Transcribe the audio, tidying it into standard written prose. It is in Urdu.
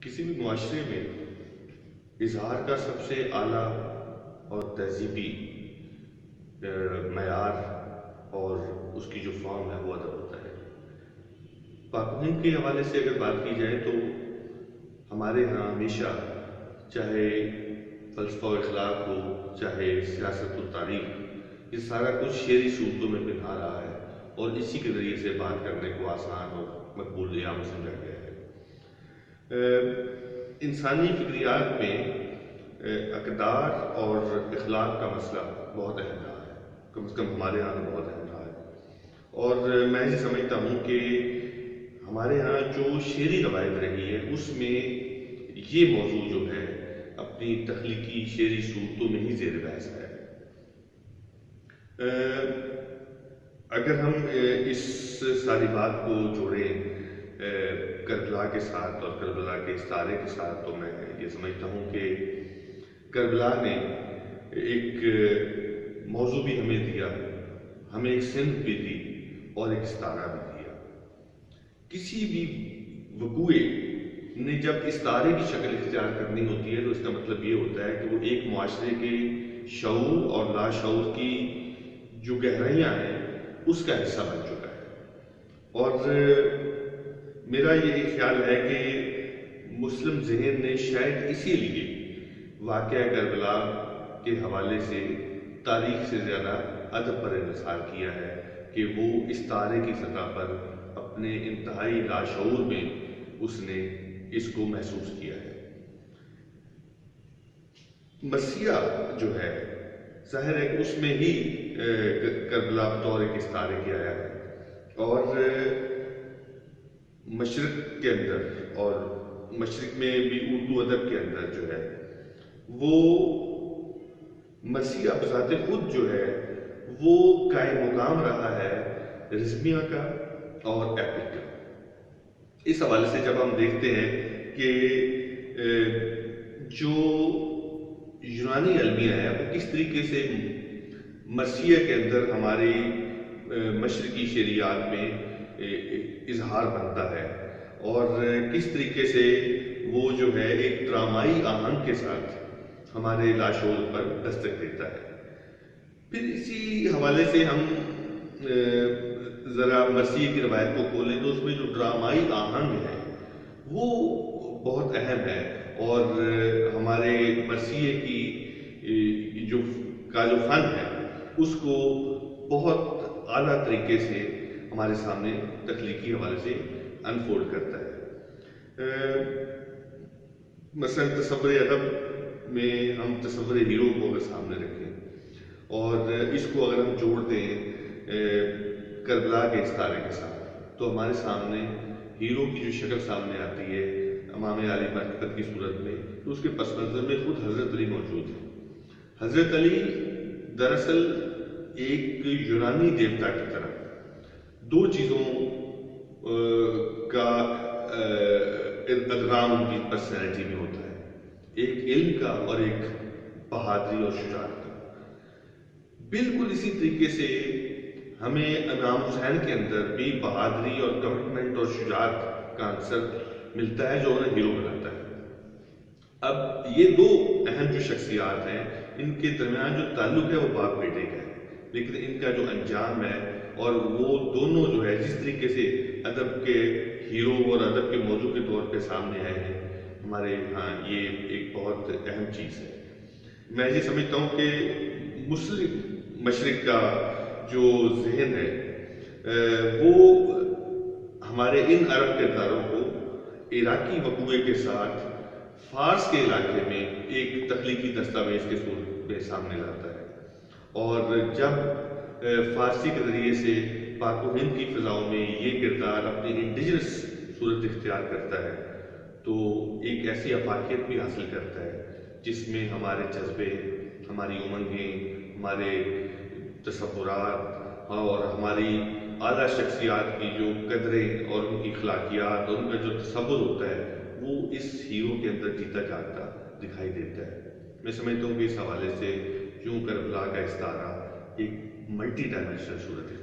کسی بھی معاشرے میں اظہار کا سب سے اعلیٰ اور تہذیبی معیار اور اس کی جو فارم ہے وہ ادب ہوتا ہے۔ پاک و ہند کے حوالے سے اگر بات کی جائے تو ہمارے ہاں ہمیشہ چاہے فلسفہ و اخلاق ہو، چاہے سیاست و تاریخ، یہ سارا کچھ شعری صورتوں میں پنہا رہا ہے اور اسی کے ذریعے سے بات کرنے کو آسان اور مقبول عام سمجھا گیا ہے۔ انسانی فکریات میں اقدار اور اخلاق کا مسئلہ بہت اہم رہا ہے، کم از کم ہمارے ہاں بہت اہم رہا ہے، اور میں یہ سمجھتا ہوں کہ ہمارے ہاں جو شعری روایت رہی ہے اس میں یہ موضوع جو ہے اپنی تخلیقی شعری صورتوں میں ہی زیر بحث ہے۔ اگر ہم اس ساری بات کو جوڑیں کربلا کے ساتھ اور کربلا کے استعارے کے ساتھ، تو میں یہ سمجھتا ہوں کہ کربلا نے ایک موضوع بھی ہمیں دیا، ہمیں ایک سمت بھی دی اور ایک استعارہ بھی دیا۔ کسی بھی وقوعے نے جب استعارے کی شکل اختیار کرنی ہوتی ہے تو اس کا مطلب یہ ہوتا ہے کہ وہ ایک معاشرے کے شعور اور لاشعور کی جو گہرائیاں ہیں اس کا حصہ بن چکا ہے۔ اور میرا یہ خیال ہے کہ مسلم ذہن نے شاید اسی لیے واقعہ کربلا کے حوالے سے تاریخ سے زیادہ ادب پر انحصار کیا ہے کہ وہ استعارے کی سطح پر اپنے انتہائی لاشعور میں اس نے اس کو محسوس کیا ہے۔ مسیح جو ہے ظاہر ہے کہ اس میں ہی کربلا بطور ایک استعارے کے آیا ہے، اور مشرق کے اندر اور مشرق میں بھی اردو ادب کے اندر جو ہے وہ مسیح بذات خود جو ہے وہ قائم مقام رہا ہے رزمیہ کا اور ایپک کا۔ اس حوالے سے جب ہم دیکھتے ہیں کہ جو یونانی المیہ ہے وہ کس طریقے سے مسیح کے اندر ہماری مشرقی شعریات میں اظہار بنتا ہے، اور کس طریقے سے وہ جو ہے ایک ڈرامائی آہنگ کے ساتھ ہمارے لاشعور پر دستک دیتا ہے۔ پھر اسی حوالے سے ہم ذرا مسیح کی روایت کو کھولیں تو اس میں جو ڈرامائی آہنگ ہے وہ بہت اہم ہے، اور ہمارے مسیح کی جو فن ہے اس کو بہت اعلیٰ طریقے سے ہمارے سامنے تخلیقی حوالے سے انفولڈ کرتا ہے۔ مثلا تصور ادب میں ہم تصور ہیرو کو اگر سامنے رکھیں اور اس کو اگر ہم جوڑ دیں کربلا کے استعارے کے ساتھ، تو ہمارے سامنے ہیرو کی جو شکل سامنے آتی ہے امام علی مرتبت کی صورت میں، تو اس کے پس منظر میں خود حضرت علی موجود ہے۔ حضرت علی دراصل ایک یونانی دیوتا کی طرح دو چیزوں کا ادغام ان کی پرسنالٹی میں ہوتا ہے، ایک علم کا اور ایک بہادری اور شجاعت کا۔ بالکل اسی طریقے سے ہمیں امام حسین کے اندر بھی بہادری اور کمٹمنٹ اور شجاعت کا عنصر ملتا ہے جو انہیں ہیرو بناتا ہے۔ اب یہ دو اہم جو شخصیات ہیں ان کے درمیان جو تعلق ہے وہ باپ بیٹے کا ہے، لیکن ان کا جو انجام ہے اور وہ دونوں جو ہے جس طریقے سے ادب کے ہیرو اور ادب کے موضوع کے طور پہ سامنے آئے ہیں ہمارے ہاں، یہ ایک بہت اہم چیز ہے۔ میں یہ سمجھتا ہوں کہ مسلم مشرق کا جو ذہن ہے وہ ہمارے ان عرب کرداروں کو عراقی وقوعے کے ساتھ فارس کے علاقے میں ایک تخلیقی دستاویز کے صورت میں سامنے لاتا ہے، اور جب فارسی کے ذریعے سے پاک و ہند کی فضاؤں میں یہ کردار اپنی انڈیجنس صورت اختیار کرتا ہے تو ایک ایسی افاقیت بھی حاصل کرتا ہے جس میں ہمارے جذبے، ہماری امنگیں، ہمارے تصورات اور ہماری اعلیٰ شخصیات کی جو قدریں اور ان کی اخلاقیات اور ان کا جو تصور ہوتا ہے وہ اس ہیرو کے اندر جیتا جاگتا دکھائی دیتا ہے۔ میں سمجھتا ہوں کہ اس حوالے سے کیوں کربلا کا استعارہ ایک ملٹی ڈائمینشنل صورت ہے۔